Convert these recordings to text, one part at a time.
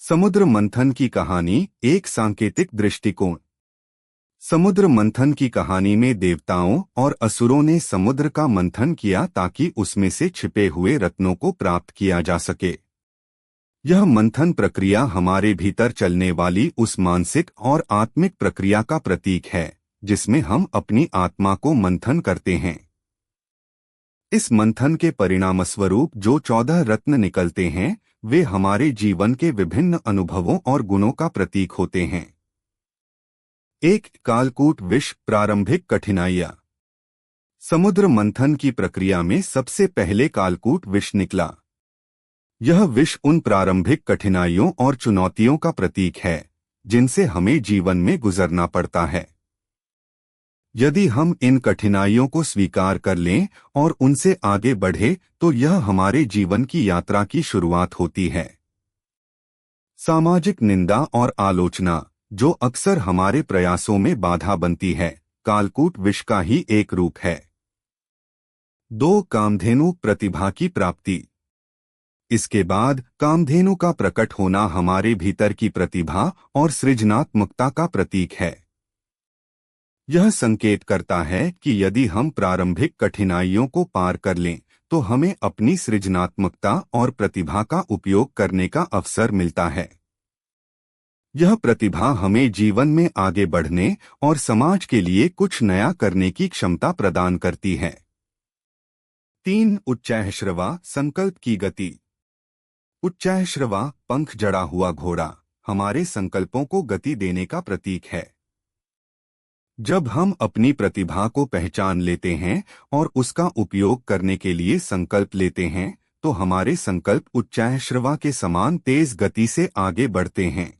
समुद्र मंथन की कहानी एक सांकेतिक दृष्टिकोण। समुद्र मंथन की कहानी में देवताओं और असुरों ने समुद्र का मंथन किया ताकि उसमें से छिपे हुए रत्नों को प्राप्त किया जा सके। यह मंथन प्रक्रिया हमारे भीतर चलने वाली उस मानसिक और आत्मिक प्रक्रिया का प्रतीक है जिसमें हम अपनी आत्मा को मंथन करते हैं। इस मंथन के परिणामस्वरूप जो 14 रत्न निकलते हैं वे हमारे जीवन के विभिन्न अनुभवों और गुणों का प्रतीक होते हैं। एक कालकूट विष। प्रारंभिक कठिनाइयां। समुद्र मंथन की प्रक्रिया में सबसे पहले कालकूट विष निकला। यह विष उन प्रारंभिक कठिनाइयों और चुनौतियों का प्रतीक है जिनसे हमें जीवन में गुजरना पड़ता है। यदि हम इन कठिनाइयों को स्वीकार कर लें और उनसे आगे बढ़े तो यह हमारे जीवन की यात्रा की शुरुआत होती है। सामाजिक निंदा और आलोचना जो अक्सर हमारे प्रयासों में बाधा बनती है, कालकूट विष का ही एक रूप है। 2 कामधेनु प्रतिभा की प्राप्ति। इसके बाद कामधेनु का प्रकट होना हमारे भीतर की प्रतिभा और सृजनात्मकता का प्रतीक है। यह संकेत करता है कि यदि हम प्रारंभिक कठिनाइयों को पार कर लें तो हमें अपनी सृजनात्मकता और प्रतिभा का उपयोग करने का अवसर मिलता है। यह प्रतिभा हमें जीवन में आगे बढ़ने और समाज के लिए कुछ नया करने की क्षमता प्रदान करती है। 3 उच्चैःश्रवा संकल्प की गति। उच्चैःश्रवा पंख जड़ा हुआ घोड़ा हमारे संकल्पों को गति देने का प्रतीक है। जब हम अपनी प्रतिभा को पहचान लेते हैं और उसका उपयोग करने के लिए संकल्प लेते हैं तो हमारे संकल्प उच्चैःश्रवा के समान तेज गति से आगे बढ़ते हैं।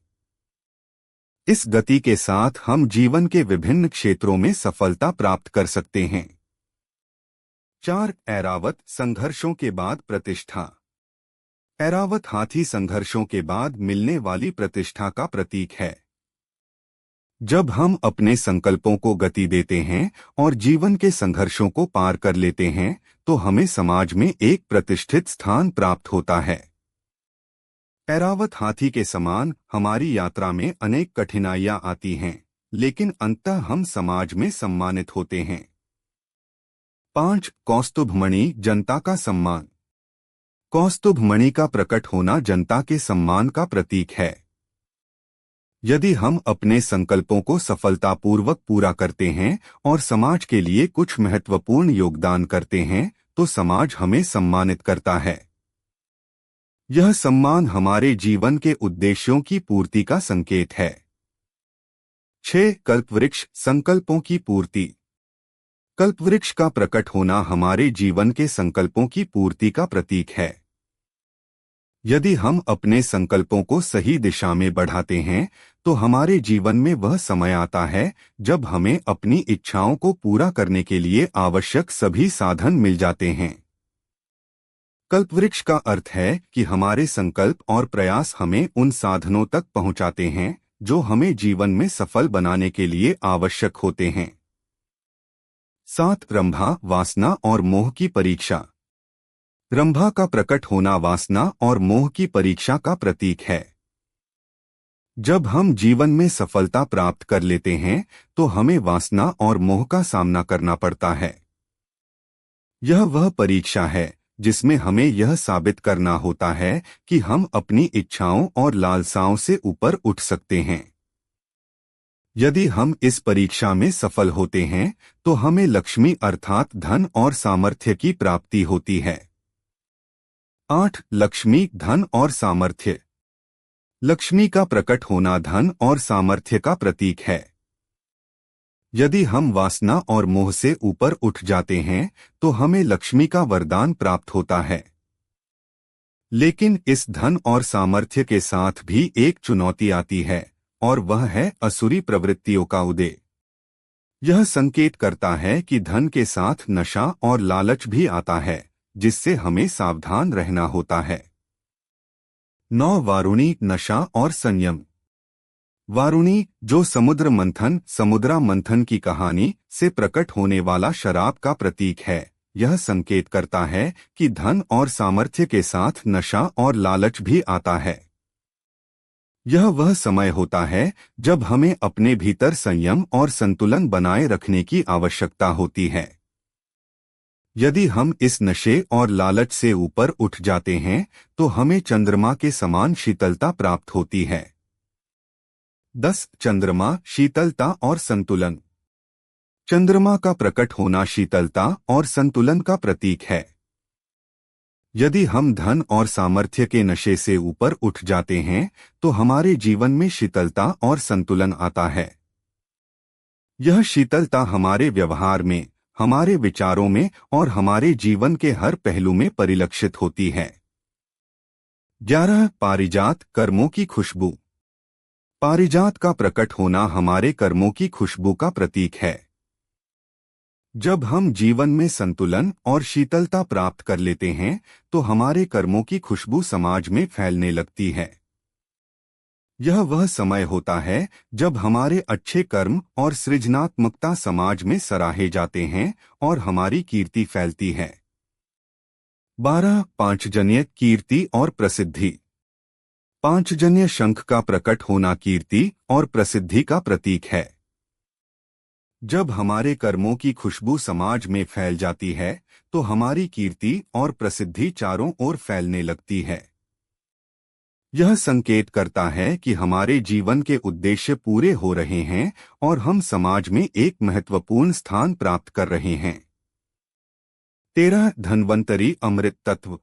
इस गति के साथ हम जीवन के विभिन्न क्षेत्रों में सफलता प्राप्त कर सकते हैं। 4 ऐरावत संघर्षों के बाद प्रतिष्ठा। ऐरावत हाथी संघर्षों के बाद मिलने वाली प्रतिष्ठा का प्रतीक है। जब हम अपने संकल्पों को गति देते हैं और जीवन के संघर्षों को पार कर लेते हैं तो हमें समाज में एक प्रतिष्ठित स्थान प्राप्त होता है। ऐरावत हाथी के समान हमारी यात्रा में अनेक कठिनाइयां आती हैं, लेकिन अंततः हम समाज में सम्मानित होते हैं। 5 कौस्तुभ मणि जनता का सम्मान। कौस्तुभ मणि का प्रकट होना जनता के सम्मान का प्रतीक है। यदि हम अपने संकल्पों को सफलतापूर्वक पूरा करते हैं और समाज के लिए कुछ महत्वपूर्ण योगदान करते हैं तो समाज हमें सम्मानित करता है। यह सम्मान हमारे जीवन के उद्देश्यों की पूर्ति का संकेत है। 6 कल्पवृक्ष संकल्पों की पूर्ति। कल्पवृक्ष का प्रकट होना हमारे जीवन के संकल्पों की पूर्ति का प्रतीक है। यदि हम अपने संकल्पों को सही दिशा में बढ़ाते हैं तो हमारे जीवन में वह समय आता है जब हमें अपनी इच्छाओं को पूरा करने के लिए आवश्यक सभी साधन मिल जाते हैं। कल्पवृक्ष का अर्थ है कि हमारे संकल्प और प्रयास हमें उन साधनों तक पहुंचाते हैं जो हमें जीवन में सफल बनाने के लिए आवश्यक होते हैं। 7 रंभा वासना और मोह की परीक्षा। रंभा का प्रकट होना वासना और मोह की परीक्षा का प्रतीक है। जब हम जीवन में सफलता प्राप्त कर लेते हैं तो हमें वासना और मोह का सामना करना पड़ता है। यह वह परीक्षा है जिसमें हमें यह साबित करना होता है कि हम अपनी इच्छाओं और लालसाओं से ऊपर उठ सकते हैं। यदि हम इस परीक्षा में सफल होते हैं तो हमें लक्ष्मी अर्थात धन और सामर्थ्य की प्राप्ति होती है। 8 लक्ष्मी धन और सामर्थ्य। लक्ष्मी का प्रकट होना धन और सामर्थ्य का प्रतीक है। यदि हम वासना और मोह से ऊपर उठ जाते हैं तो हमें लक्ष्मी का वरदान प्राप्त होता है। लेकिन इस धन और सामर्थ्य के साथ भी एक चुनौती आती है और वह है असुरी प्रवृत्तियों का उदय। यह संकेत करता है कि धन के साथ नशा और लालच भी आता है जिससे हमें सावधान रहना होता है। 9 वारुणी नशा और संयम। वारुणी जो समुद्र मंथन की कहानी से प्रकट होने वाला शराब का प्रतीक है, यह संकेत करता है कि धन और सामर्थ्य के साथ नशा और लालच भी आता है। यह वह समय होता है जब हमें अपने भीतर संयम और संतुलन बनाए रखने की आवश्यकता होती है। यदि हम इस नशे और लालच से ऊपर उठ जाते हैं तो हमें चंद्रमा के समान शीतलता प्राप्त होती है। 10 चंद्रमा, शीतलता और संतुलन। चंद्रमा का प्रकट होना शीतलता और संतुलन का प्रतीक है। यदि हम धन और सामर्थ्य के नशे से ऊपर उठ जाते हैं तो हमारे जीवन में शीतलता और संतुलन आता है। यह शीतलता हमारे व्यवहार में, हमारे विचारों में और हमारे जीवन के हर पहलू में परिलक्षित होती है। 11 पारिजात, कर्मों की खुशबू। पारिजात का प्रकट होना हमारे कर्मों की खुशबू का प्रतीक है। जब हम जीवन में संतुलन और शीतलता प्राप्त कर लेते हैं तो हमारे कर्मों की खुशबू समाज में फैलने लगती है। यह वह समय होता है जब हमारे अच्छे कर्म और सृजनात्मकता समाज में सराहे जाते हैं और हमारी कीर्ति फैलती है। 12 पांचजन्य, कीर्ति और प्रसिद्धि। पांचजन्य शंख का प्रकट होना कीर्ति और प्रसिद्धि का प्रतीक है। जब हमारे कर्मों की खुशबू समाज में फैल जाती है तो हमारी कीर्ति और प्रसिद्धि चारों ओर फैलने लगती है। यह संकेत करता है कि हमारे जीवन के उद्देश्य पूरे हो रहे हैं और हम समाज में एक महत्वपूर्ण स्थान प्राप्त कर रहे हैं। 13 धन्वंतरी, अमृत तत्व।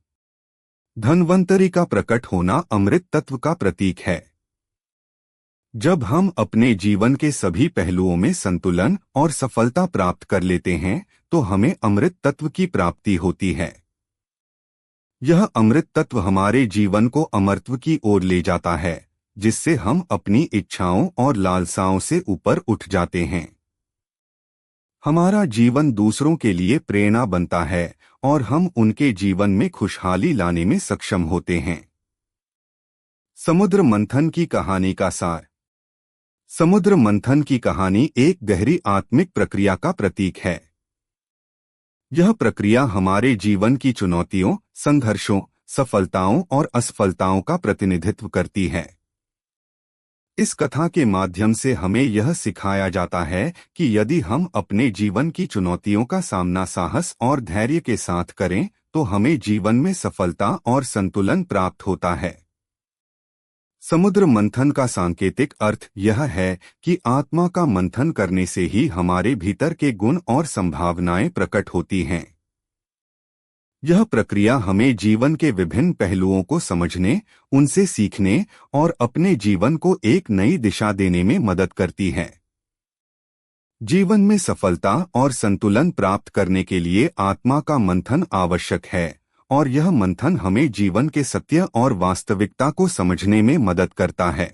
धन्वंतरी का प्रकट होना अमृत तत्व का प्रतीक है। जब हम अपने जीवन के सभी पहलुओं में संतुलन और सफलता प्राप्त कर लेते हैं तो हमें अमृत तत्व की प्राप्ति होती है। यह अमृत तत्व हमारे जीवन को अमरत्व की ओर ले जाता है, जिससे हम अपनी इच्छाओं और लालसाओं से ऊपर उठ जाते हैं। हमारा जीवन दूसरों के लिए प्रेरणा बनता है और हम उनके जीवन में खुशहाली लाने में सक्षम होते हैं। समुद्र मंथन की कहानी का सार। समुद्र मंथन की कहानी एक गहरी आत्मिक प्रक्रिया का प्रतीक है। यह प्रक्रिया हमारे जीवन की चुनौतियों, संघर्षों, सफलताओं और असफलताओं का प्रतिनिधित्व करती है। इस कथा के माध्यम से हमें यह सिखाया जाता है कि यदि हम अपने जीवन की चुनौतियों का सामना साहस और धैर्य के साथ करें तो हमें जीवन में सफलता और संतुलन प्राप्त होता है। समुद्र मंथन का सांकेतिक अर्थ यह है कि आत्मा का मंथन करने से ही हमारे भीतर के गुण और संभावनाएं प्रकट होती हैं। यह प्रक्रिया हमें जीवन के विभिन्न पहलुओं को समझने, उनसे सीखने और अपने जीवन को एक नई दिशा देने में मदद करती है। जीवन में सफलता और संतुलन प्राप्त करने के लिए आत्मा का मंथन आवश्यक है और यह मंथन हमें जीवन के सत्य और वास्तविकता को समझने में मदद करता है।